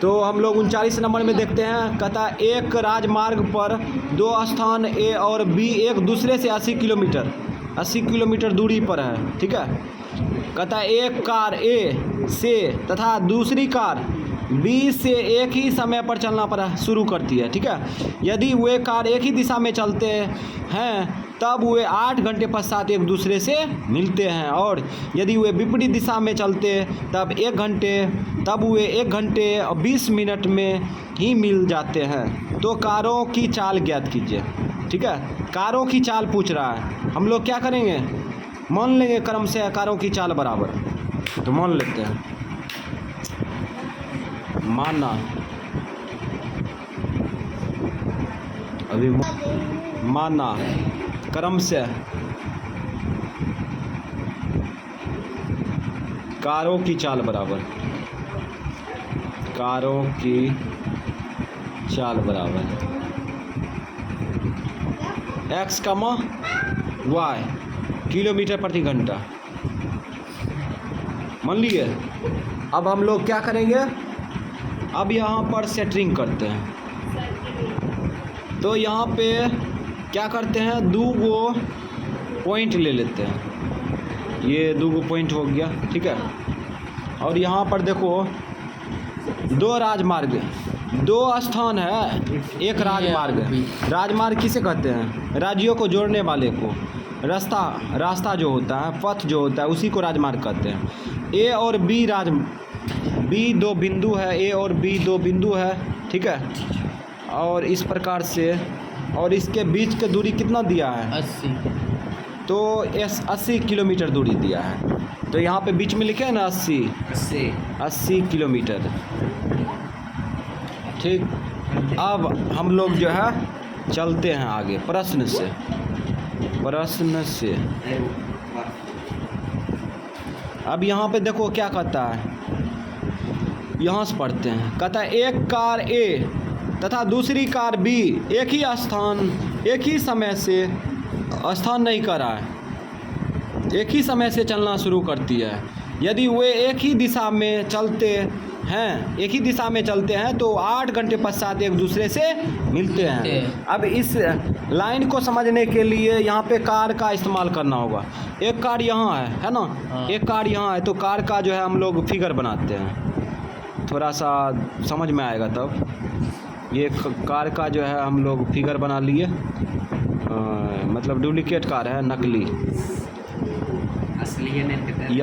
तो हम लोग 39 नंबर में देखते हैं, कहता है एक राजमार्ग पर दो स्थान ए और बी एक दूसरे से 80 किलोमीटर दूरी पर है। ठीक है, कहता है एक कार ए से तथा दूसरी कार बी से एक ही समय पर चलना शुरू करती है। ठीक है, यदि वे कार एक ही दिशा में चलते हैं तब वे 8 घंटे पश्चात एक दूसरे से मिलते हैं, और यदि वे विपरीत दिशा में चलते तब वे 1 घंटे और 20 मिनट में ही मिल जाते हैं। तो कारों की चाल ज्ञात कीजिए। ठीक है, कारों की चाल पूछ रहा है, हम लोग क्या करेंगे, मान लेंगे क्रम से कारों की चाल बराबर। तो मान लेते हैं, माना अभी माना क्रम से कारों की चाल बराबर, कारों की चाल बराबर x, y किलोमीटर प्रति घंटा। मान लिए। अब हम लोग क्या करेंगे, अब यहाँ पर सेटरिंग करते हैं। तो यहाँ पे क्या करते हैं, 2 गो पॉइंट ले लेते हैं, ये 2 गो पॉइंट हो गया। ठीक है, और यहाँ पर देखो 2 राजमार्ग, 2 स्थान है, एक राजमार्ग किसे कहते हैं, राज्यों को जोड़ने वाले को, रास्ता जो होता है, पथ जो होता है, उसी को राजमार्ग कहते हैं। ए और बी बी 2 बिंदु है, ए और बी 2 बिंदु है। ठीक है, और इस प्रकार से, और इसके बीच की दूरी कितना दिया है, 80। तो 80 किलोमीटर दूरी दिया है। तो यहाँ पे बीच में लिखे हैं ना 80 किलोमीटर। ठीक, अब हम लोग जो है चलते हैं आगे प्रश्न से। अब यहाँ पे देखो क्या कहता है, यहाँ से पढ़ते हैं, कहता है एक कार ए तथा दूसरी कार बी एक ही समय से स्थान नहीं कर रहा है, एक ही समय से चलना शुरू करती है। यदि वे एक ही दिशा में चलते हैं तो 8 घंटे पश्चात एक दूसरे से मिलते हैं। अब इस लाइन को समझने के लिए यहाँ पे कार का इस्तेमाल करना होगा। एक कार यहाँ है ना, एक कार यहाँ है, तो कार का जो है हम लोग फिगर बनाते हैं, थोड़ा सा समझ में आएगा तब। ये कार का जो है हम लोग फिगर बना लिए, मतलब डुप्लीकेट कार है, नकली। असली नहीं।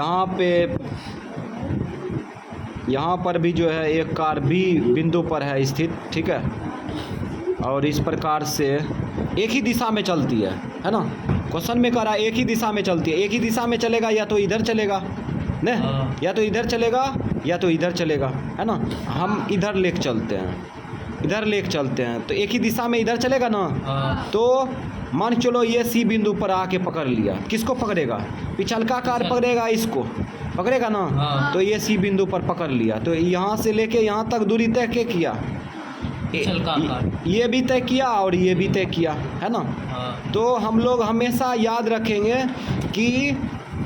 यहाँ पर भी जो है एक कार बी बिंदु पर है स्थित। ठीक है, और इस प्रकार से एक ही दिशा में चलती है ना, क्वेश्चन में कह रहा है एक ही दिशा में चलती है। एक ही दिशा में चलेगा, या तो इधर चलेगा न, या तो इधर चलेगा या तो इधर चलेगा, है ना। हम इधर लेके चलते हैं, तो एक ही दिशा में इधर चलेगा ना। तो मान चलो ये सी बिंदु पर आके पकड़ लिया, किसको पकड़ेगा, पिछलका कार पकड़ेगा, इसको पकड़ेगा ना। तो ये सी बिंदु पर पकड़ लिया, तो यहाँ से लेके यहाँ तक दूरी तय किया, ये भी तय किया और ये भी तय किया, है ना। तो हम लोग हमेशा याद रखेंगे कि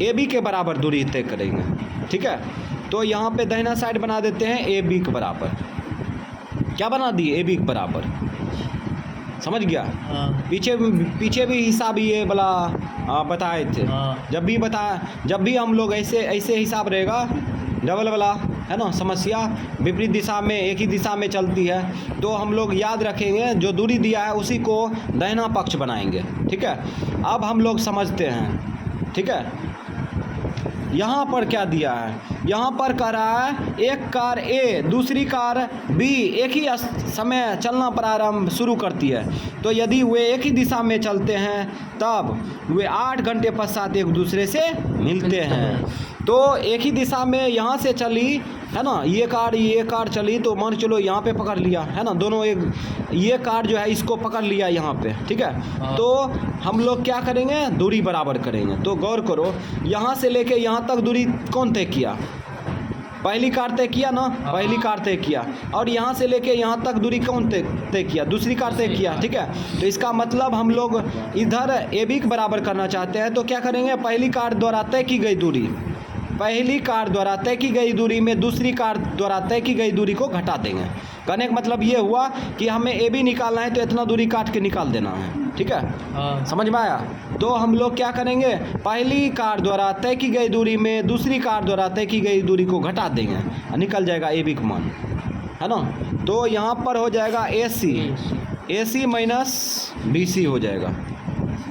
ए बी के बराबर दूरी तय करेंगे। ठीक है, तो यहाँ पे दाहिना साइड बना देते हैं ए बी के बराबर। क्या बना दिए, ए बी के बराबर, समझ गया। पीछे भी हिसाब ये वाला बताए थे। जब भी हम लोग ऐसे हिसाब रहेगा, डबल वाला, है ना, समस्या विपरीत दिशा में एक ही दिशा में चलती है, तो हम लोग याद रखेंगे जो दूरी दिया है उसी को दाहिना पक्ष बनाएंगे। ठीक है, अब हम लोग समझते हैं। ठीक है, यहाँ पर क्या दिया है, यहाँ पर कह रहा है एक कार ए दूसरी कार बी एक ही समय चलना प्रारंभ शुरू करती है, तो यदि वे एक ही दिशा में चलते हैं तब वे 8 घंटे पश्चात एक दूसरे से मिलते हैं। तो एक ही दिशा में यहाँ से चली, है ना, ये कार चली, तो मान चलो यहाँ पे पकड़ लिया, है ना, दोनों ये कार जो है इसको पकड़ लिया यहाँ पे। ठीक है, तो हम लोग क्या करेंगे, दूरी बराबर करेंगे। तो गौर करो, यहाँ से लेके यहाँ तक दूरी कौन तय किया, पहली कार तय किया ना, पहली कार तय किया, और यहाँ से लेके यहाँ तक दूरी कौन तय किया, दूसरी कार तय किया। ठीक है, तो इसका मतलब हम लोग इधर ए बी के बराबर करना चाहते हैं, तो क्या करेंगे, पहली कार द्वारा तय की गई दूरी पहली कार द्वारा तय की गई दूरी में दूसरी कार द्वारा तय की गई दूरी को घटा देंगे। कहने का मतलब ये हुआ कि हमें ए बी निकालना है तो इतना दूरी काट के निकाल देना है, ठीक है। समझ में आया? तो हम लोग क्या करेंगे, पहली कार द्वारा तय की गई दूरी में दूसरी कार द्वारा तय की गई दूरी को घटा देंगे, निकल जाएगा ए बी का मान, है ना। तो यहाँ पर हो जाएगा ए सी माइनस बी सी हो जाएगा,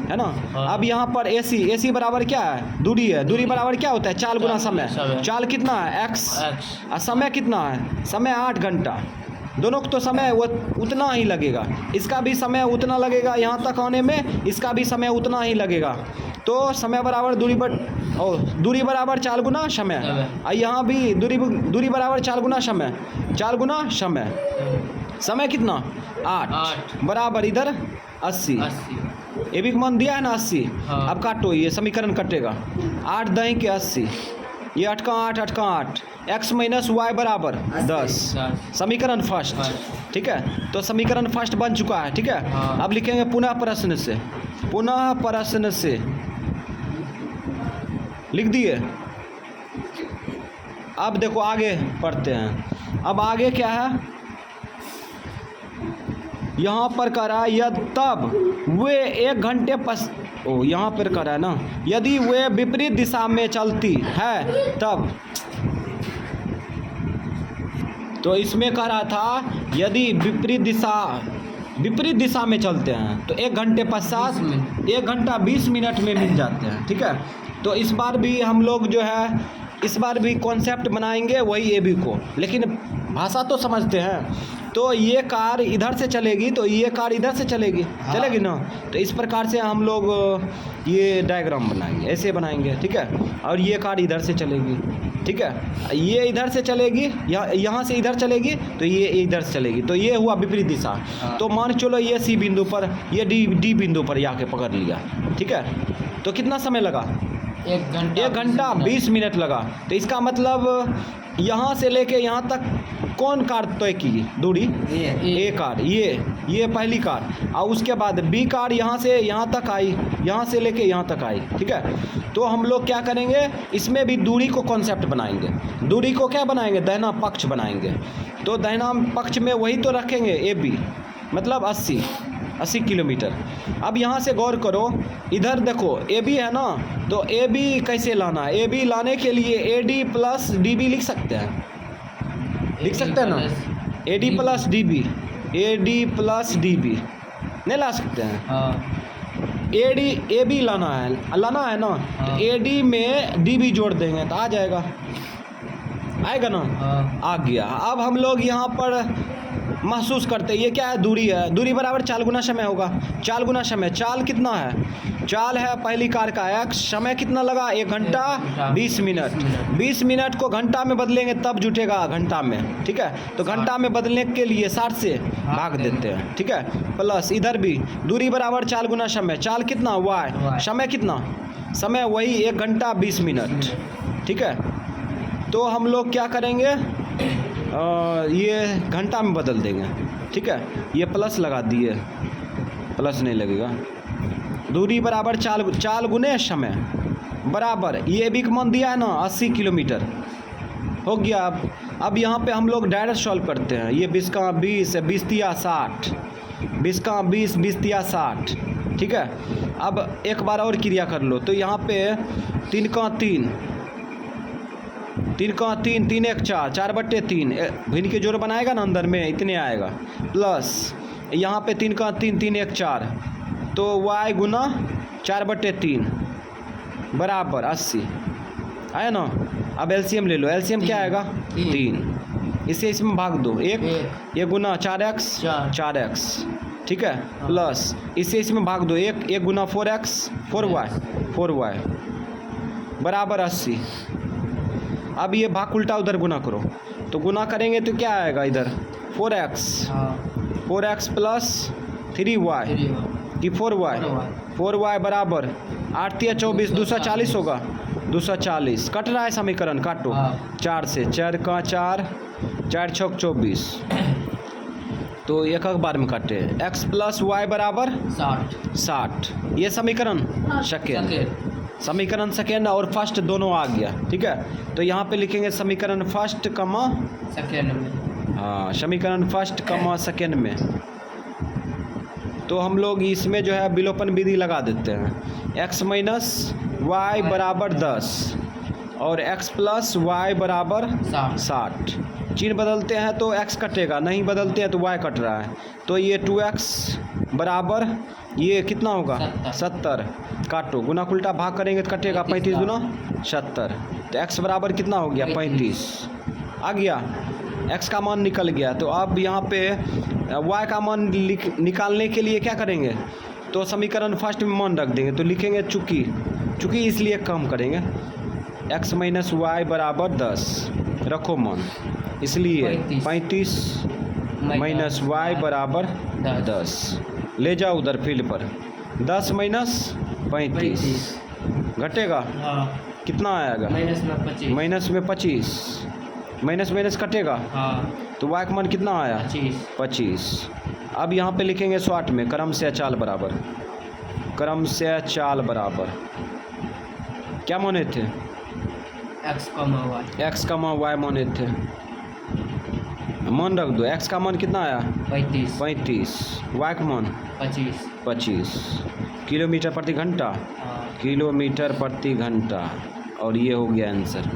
है ना। अब यहाँ पर ए सी बराबर क्या है, दूरी है। दूरी बराबर क्या होता है, चाल गुना समय। चाल कितना है, एक्स, और समय कितना है, समय 8 घंटा। दोनों को तो समय वो उतना ही लगेगा, इसका भी समय उतना लगेगा यहाँ तक आने में, इसका भी समय उतना ही लगेगा। तो समय बराबर दूरी बराबर चाल गुना समय, और यहाँ भी दूरी बराबर चाल गुना समय, चाल गुना समय। समय कितना 8 बराबर इधर 80। ए भी मान दिया है ना 80। अब काटो, ये समीकरण कटेगा, 8 दही के 80, ये 8 का 8 एक्स माइनस वाई बराबर 10। समीकरण फर्स्ट, ठीक है। तो समीकरण फर्स्ट बन चुका है, ठीक है। अब लिखेंगे पुनः प्रश्न से लिख दिए। अब देखो आगे पढ़ते हैं। अब आगे क्या है, यहाँ पर कह रहा है यदि तब वे 1 घंटे यहाँ पर कह रहा है ना, यदि वे विपरीत दिशा में चलती है तब। तो इसमें कह रहा था यदि विपरीत दिशा में चलते हैं तो 1 घंटे पश्चात 1 घंटा 20 मिनट में मिल जाते हैं, ठीक है। तो इस बार भी हम लोग जो है इस बार भी कॉन्सेप्ट बनाएंगे वही ए बी को, लेकिन भाषा तो समझते हैं। तो ये कार इधर से चलेगी तो ये कार इधर से चलेगी, चलेगी ना। तो इस प्रकार से हम लोग ये डायग्राम बनाएंगे, ऐसे बनाएंगे, ठीक है। और ये कार इधर से चलेगी, ठीक है। ये इधर से चलेगी, यहाँ से इधर चलेगी तो ये इधर से चलेगी, तो ये हुआ विपरीत दिशा। तो मान चलो ये सी बिंदु पर, ये डी बिंदु पर आके पकड़ लिया, ठीक है। तो कितना समय लगा, 1 घंटा 20 मिनट लगा। तो इसका मतलब यहाँ से लेके यहाँ तक कौन कार तय की दूरी, ए कार, ये पहली कार, और उसके बाद बी कार यहाँ से यहाँ तक आई, यहाँ से लेके यहाँ तक आई, ठीक है। तो हम लोग क्या करेंगे, इसमें भी दूरी को कॉन्सेप्ट बनाएंगे। दूरी को क्या बनाएंगे, दाहिना पक्ष बनाएंगे। तो दाहिना पक्ष में वही तो रखेंगे ए बी, मतलब 80 किलोमीटर। अब यहाँ से गौर करो, इधर देखो ए बी है ना, तो ए बी कैसे लाना है, ए बी लाने के लिए A D plus D B लिख सकते हैं, ना। A D plus D B नहीं ला सकते हैं। ए बी लाना है ना, तो ए डी में डी बी जोड़ देंगे तो आ जाएगा, आएगा ना। आ गया। अब हम लोग यहाँ पर महसूस करते हैं ये क्या है, दूरी है। दूरी बराबर चाल गुना समय होगा, चाल गुना समय। चाल कितना है, चाल है पहली कार का एक्स, समय कितना लगा 1 घंटा 20 मिनट। 20 मिनट को घंटा में बदलेंगे तब जुटेगा घंटा में, ठीक है। तो घंटा में बदलने के लिए 60 से भाग देते हैं, ठीक है। प्लस इधर भी दूरी बराबर चाल गुना समय। चाल कितना वाई, समय कितना, समय वही 1 घंटा 20 मिनट, ठीक है। तो हम लोग क्या करेंगे, ये घंटा में बदल देंगे, ठीक है। ये प्लस लगा दिए, प्लस नहीं लगेगा। दूरी बराबर चाल गुने समय बराबर ये भी मान दिया है ना 80 किलोमीटर हो गया। अब यहाँ पे हम लोग डायरेक्ट सॉल्व करते हैं। ये 20 का 20 है, 20 तिया 60, 20 का 20, 20 तिया 60, ठीक है। अब एक बार और क्रिया कर लो, तो यहाँ पे 3 का 3, 3 का 3, 3 1 4, 4/3 भिन्न के जोड़ बनाएगा ना, अंदर में इतने आएगा। प्लस यहाँ पे 3 का 3, 3 1 4, तो y गुना 4/3 बराबर 80 आया ना। अब एलसीएम ले लो, एलसीएम क्या आएगा 3, इसे इसमें भाग दो, एक गुना 4x, ठीक है। प्लस इसे इसमें भाग दो, एक गुना 4x 4y बराबर 80। अब ये भाग उल्टा उधर गुना करो, तो गुना करेंगे तो क्या आएगा इधर 4x प्लस 3y कि 4y बराबर 8 तिया 24, 240 होगा, 240 कट रहा है समीकरण, काटो 4 से, 4 का 4, 4 6 24, तो एक बार में काटे। x प्लस वाई बराबर 60, ये समीकरण सेकेंड, समीकरण सेकेंड और फर्स्ट दोनों आ गया, ठीक है। तो यहाँ पे लिखेंगे समीकरण फर्स्ट कमा सेकेंड में। हाँ, समीकरण फर्स्ट कमा सेकेंड में। तो हम लोग इसमें जो है विलोपन विधि लगा देते हैं। x माइनस वाई बराबर 10 और x प्लस वाई बराबर 60। चिन्ह बदलते हैं तो x कटेगा, नहीं बदलते हैं तो y कट रहा है। तो ये 2x बराबर ये कितना होगा 70। काटो, गुना उल्टा भाग करेंगे तो कटेगा 35 गुना 70। तो x बराबर कितना हो गया 35 आ गया। x का मान निकल गया। तो अब यहाँ पे y का मान निकालने के लिए क्या करेंगे, तो समीकरण फर्स्ट में मान रख देंगे। तो लिखेंगे चूँकि इसलिए कम करेंगे x माइनस वाई बराबर 10 रखो मान, इसलिए 35 माइनस वाई बराबर 10 ले जाओ उधर फील्ड पर। 10 माइनस 35 घटेगा, हाँ। कितना आएगा माइनस में 25 माइनस माइनस कटेगा, हाँ। तो वाई का मान कितना आया 25। अब यहाँ पे लिखेंगे शॉर्ट में क्रम से चाल बराबर, क्रम से चाल बराबर क्या माने थे x कमा वाई माने थे। मान रख दो, x का मान कितना आया 35 वाई का मान 25 किलोमीटर प्रति घंटा, हाँ। किलोमीटर प्रति घंटा। और ये हो गया आंसर।